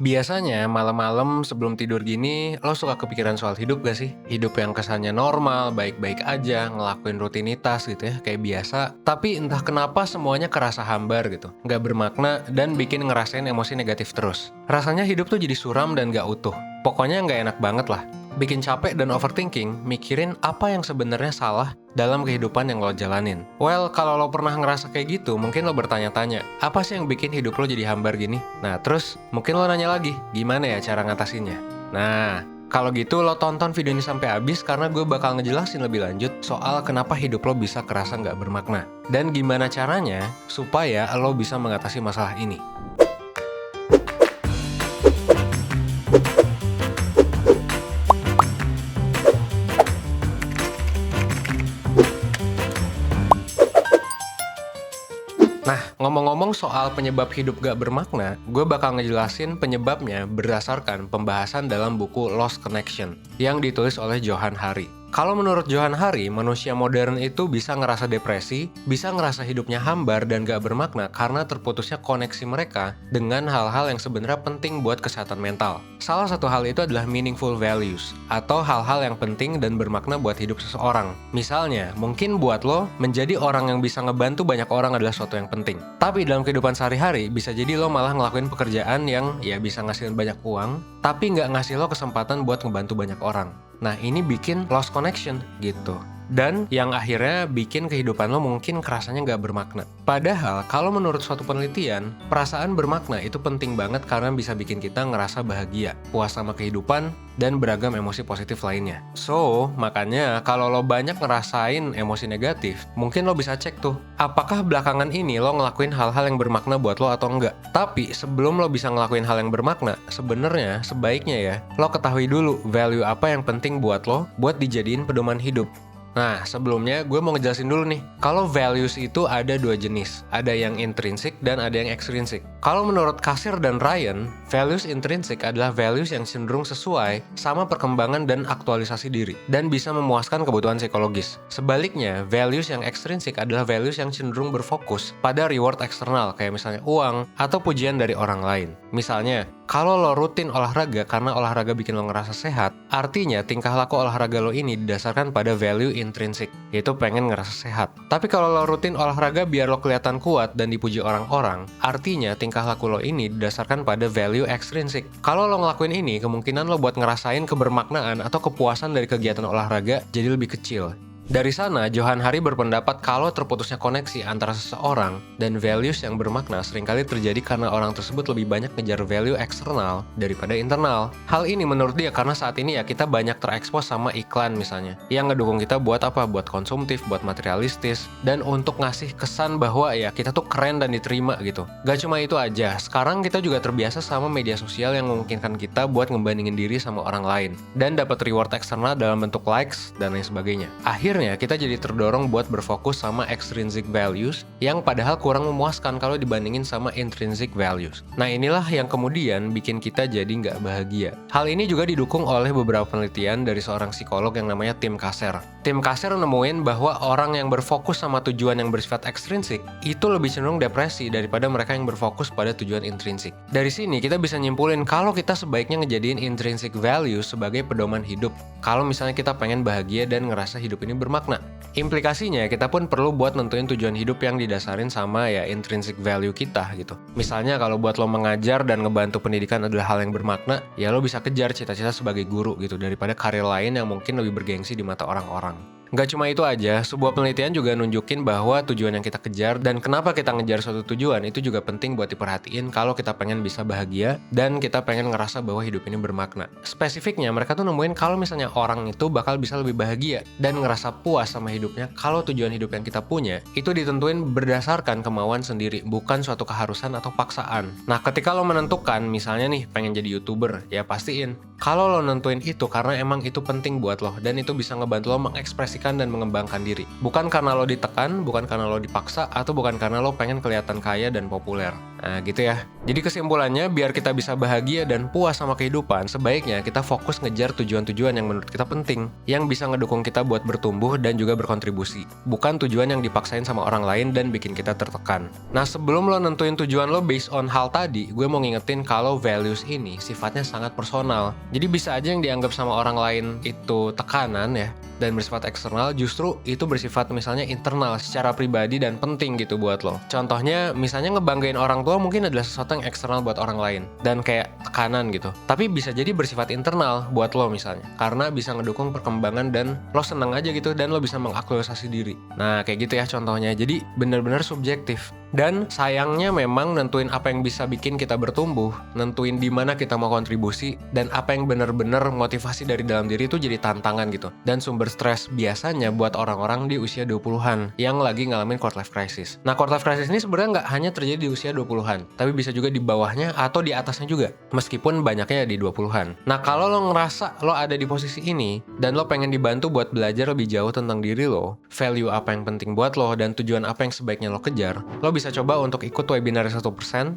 Biasanya malam-malam sebelum tidur gini, lo suka kepikiran soal hidup gak sih? Hidup yang kesannya normal, baik-baik aja, ngelakuin rutinitas gitu ya, kayak biasa. Tapi entah kenapa semuanya kerasa hambar gitu. Nggak bermakna dan bikin ngerasain emosi negatif terus. Rasanya hidup tuh jadi suram dan gak utuh. Pokoknya nggak enak banget lah. Bikin capek dan overthinking, mikirin apa yang sebenarnya salah dalam kehidupan yang lo jalanin. Well, kalau lo pernah ngerasa kayak gitu, mungkin lo bertanya-tanya, apa sih yang bikin hidup lo jadi hambar gini? Nah, terus mungkin lo nanya lagi, gimana ya cara ngatasinnya? Nah, kalau gitu lo tonton video ini sampai habis karena gue bakal ngejelasin lebih lanjut soal kenapa hidup lo bisa kerasa nggak bermakna. Dan gimana caranya supaya lo bisa mengatasi masalah ini. Nah, ngomong-ngomong soal penyebab hidup gak bermakna, gue bakal ngejelasin penyebabnya berdasarkan pembahasan dalam buku Lost Connection yang ditulis oleh Johann Hari. Kalau menurut Johann Hari, manusia modern itu bisa ngerasa depresi, bisa ngerasa hidupnya hambar dan gak bermakna karena terputusnya koneksi mereka dengan hal-hal yang sebenarnya penting buat kesehatan mental. Salah satu hal itu adalah meaningful values, atau hal-hal yang penting dan bermakna buat hidup seseorang. Misalnya, mungkin buat lo, menjadi orang yang bisa ngebantu banyak orang adalah sesuatu yang penting. Tapi dalam kehidupan sehari-hari, bisa jadi lo malah ngelakuin pekerjaan yang ya bisa ngasihin banyak uang, tapi nggak ngasih lo kesempatan buat ngebantu banyak orang. Nah, ini bikin lost connection gitu. Dan yang akhirnya bikin kehidupan lo mungkin kerasanya nggak bermakna. Padahal, kalau menurut suatu penelitian, perasaan bermakna itu penting banget karena bisa bikin kita ngerasa bahagia, puas sama kehidupan, dan beragam emosi positif lainnya. So, makanya kalau lo banyak ngerasain emosi negatif, mungkin lo bisa cek tuh, apakah belakangan ini lo ngelakuin hal-hal yang bermakna buat lo atau enggak. Tapi sebelum lo bisa ngelakuin hal yang bermakna, sebenarnya sebaiknya ya, lo ketahui dulu value apa yang penting buat lo, buat dijadiin pedoman hidup. Nah, sebelumnya gue mau ngejelasin dulu nih. Kalau values itu ada dua jenis. Ada yang intrinsic dan ada yang extrinsic. Kalau menurut Kasir dan Ryan, values intrinsic adalah values yang cenderung sesuai sama perkembangan dan aktualisasi diri dan bisa memuaskan kebutuhan psikologis. Sebaliknya, values yang extrinsic adalah values yang cenderung berfokus pada reward eksternal kayak misalnya uang atau pujian dari orang lain. Misalnya, kalau lo rutin olahraga karena olahraga bikin lo ngerasa sehat, artinya tingkah laku olahraga lo ini didasarkan pada value intrinsik, yaitu pengen ngerasa sehat. Tapi kalau lo rutin olahraga biar lo kelihatan kuat dan dipuji orang-orang, artinya tingkah laku lo ini didasarkan pada value ekstrinsik. Kalau lo ngelakuin ini, kemungkinan lo buat ngerasain kebermaknaan atau kepuasan dari kegiatan olahraga jadi lebih kecil. Dari sana, Johann Hari berpendapat kalau terputusnya koneksi antara seseorang dan values yang bermakna seringkali terjadi karena orang tersebut lebih banyak ngejar value eksternal daripada internal. Hal ini menurut dia karena saat ini ya kita banyak terekspos sama iklan misalnya, yang ngedukung kita buat apa? Buat konsumtif, buat materialistis, dan untuk ngasih kesan bahwa ya kita tuh keren dan diterima gitu. Gak cuma itu aja, sekarang kita juga terbiasa sama media sosial yang memungkinkan kita buat ngebandingin diri sama orang lain, dan dapat reward eksternal dalam bentuk likes dan lain sebagainya. Akhirnya, kita jadi terdorong buat berfokus sama extrinsic values yang padahal kurang memuaskan kalau dibandingin sama intrinsic values. Nah, inilah yang kemudian bikin kita jadi nggak bahagia. Hal ini juga didukung oleh beberapa penelitian dari seorang psikolog yang namanya Tim Kasser. Tim Kasser nemuin bahwa orang yang berfokus sama tujuan yang bersifat ekstrinsik itu lebih cenderung depresi daripada mereka yang berfokus pada tujuan intrinsik. Dari sini, kita bisa nyimpulin kalau kita sebaiknya ngejadiin intrinsic values sebagai pedoman hidup. Kalau misalnya kita pengen bahagia dan ngerasa hidup ini bermakna. Implikasinya kita pun perlu buat nentuin tujuan hidup yang didasarin sama ya intrinsic value kita gitu. Misalnya kalau buat lo mengajar dan ngebantu pendidikan adalah hal yang bermakna, ya lo bisa kejar cita-cita sebagai guru gitu daripada karir lain yang mungkin lebih bergengsi di mata orang-orang. Nggak cuma itu aja, sebuah penelitian juga nunjukin bahwa tujuan yang kita kejar dan kenapa kita ngejar suatu tujuan itu juga penting buat diperhatiin kalau kita pengen bisa bahagia dan kita pengen ngerasa bahwa hidup ini bermakna. Spesifiknya, mereka tuh nemuin kalau misalnya orang itu bakal bisa lebih bahagia dan ngerasa puas sama hidupnya kalau tujuan hidup yang kita punya itu ditentuin berdasarkan kemauan sendiri, bukan suatu keharusan atau paksaan. Nah, ketika lo menentukan, misalnya nih pengen jadi YouTuber, ya pastiin kalau lo nentuin itu karena emang itu penting buat lo dan itu bisa ngebantu lo mengekspresikan dan mengembangkan diri. Bukan karena lo ditekan, bukan karena lo dipaksa, atau bukan karena lo pengen kelihatan kaya dan populer. Nah gitu ya. Jadi kesimpulannya, biar kita bisa bahagia dan puas sama kehidupan, sebaiknya kita fokus ngejar tujuan-tujuan yang menurut kita penting, yang bisa ngedukung kita buat bertumbuh dan juga berkontribusi. Bukan tujuan yang dipaksain sama orang lain dan bikin kita tertekan. Nah sebelum lo nentuin tujuan lo based on hal tadi, gue mau ngingetin kalau values ini sifatnya sangat personal. Jadi bisa aja yang dianggap sama orang lain itu tekanan ya, dan bersifat eksternal, justru itu bersifat misalnya internal secara pribadi dan penting gitu buat lo. Contohnya misalnya ngebanggain orang tua mungkin adalah sesuatu yang eksternal buat orang lain dan kayak tekanan gitu. Tapi bisa jadi bersifat internal buat lo misalnya, karena bisa ngedukung perkembangan dan lo seneng aja gitu dan lo bisa mengaktualisasi diri. Nah kayak gitu ya contohnya. Jadi benar-benar subjektif. Dan sayangnya memang nentuin apa yang bisa bikin kita bertumbuh, nentuin di mana kita mau kontribusi, dan apa yang benar-benar motivasi dari dalam diri itu jadi tantangan gitu. Dan sumber stres biasanya buat orang-orang di usia 20-an yang lagi ngalamin quarter life crisis. Nah quarter life crisis ini sebenarnya nggak hanya terjadi di usia 20-an, tapi bisa juga di bawahnya atau di atasnya juga, meskipun banyaknya di 20-an. Nah kalau lo ngerasa lo ada di posisi ini, dan lo pengen dibantu buat belajar lebih jauh tentang diri lo, value apa yang penting buat lo, dan tujuan apa yang sebaiknya lo kejar, lo bisa coba untuk ikut webinar 1%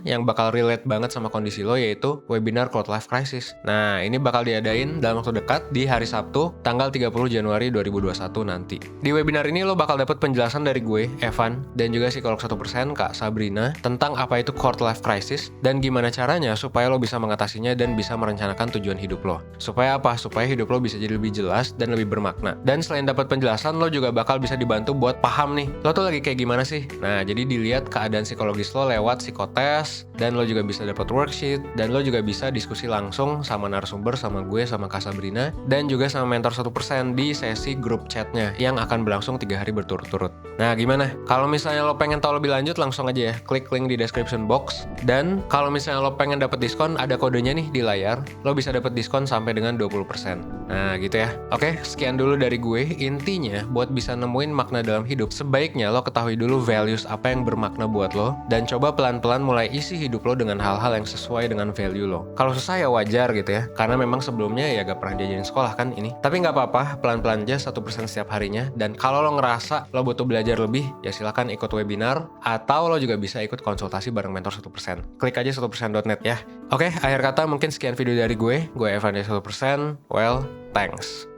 yang bakal relate banget sama kondisi lo, yaitu webinar quarter life crisis. Nah ini bakal diadain dalam waktu dekat di hari Sabtu, tanggal 30 Januari 2021 nanti. Di webinar ini lo bakal dapet penjelasan dari gue, Evan, dan juga psikolog 1%, Kak Sabrina, tentang apa itu quarter life crisis dan gimana caranya supaya lo bisa mengatasinya dan bisa merencanakan tujuan hidup lo. Supaya apa? Supaya hidup lo bisa jadi lebih jelas dan lebih bermakna. Dan selain dapat penjelasan, lo juga bakal bisa dibantu buat paham nih, lo tuh lagi kayak gimana sih? Nah, jadi dilihat keadaan psikologis lo lewat psikotes, dan lo juga bisa dapat worksheet, dan lo juga bisa diskusi langsung sama narasumber, sama gue, sama Kak Sabrina, dan juga sama mentor 1% di sesi grup chatnya yang akan berlangsung 3 hari berturut-turut. Nah gimana? Kalau misalnya lo pengen tahu lebih lanjut, langsung aja ya klik link di description box. Dan kalau misalnya lo pengen dapat diskon, ada kodenya nih di layar, lo bisa dapat diskon sampai dengan 20%. Nah gitu ya. Oke, sekian dulu dari gue. Intinya buat bisa nemuin makna dalam hidup, sebaiknya lo ketahui dulu values apa yang bermakna buat lo, dan coba pelan-pelan mulai isi hidup lo dengan hal-hal yang sesuai dengan value lo. Kalau susah ya wajar gitu ya, karena memang sebelumnya ya gak pernah diajarin sekolah kan ini. Tapi gak apa-apa, pelan-pelan aja 1% setiap harinya. Dan kalau lo ngerasa lo butuh belajar lebih, ya silakan ikut webinar, atau lo juga bisa ikut konsultasi bareng mentor 1%. Klik aja 1%.net ya. Oke, akhir kata mungkin sekian video dari gue Evan dari 1%. Well, thanks.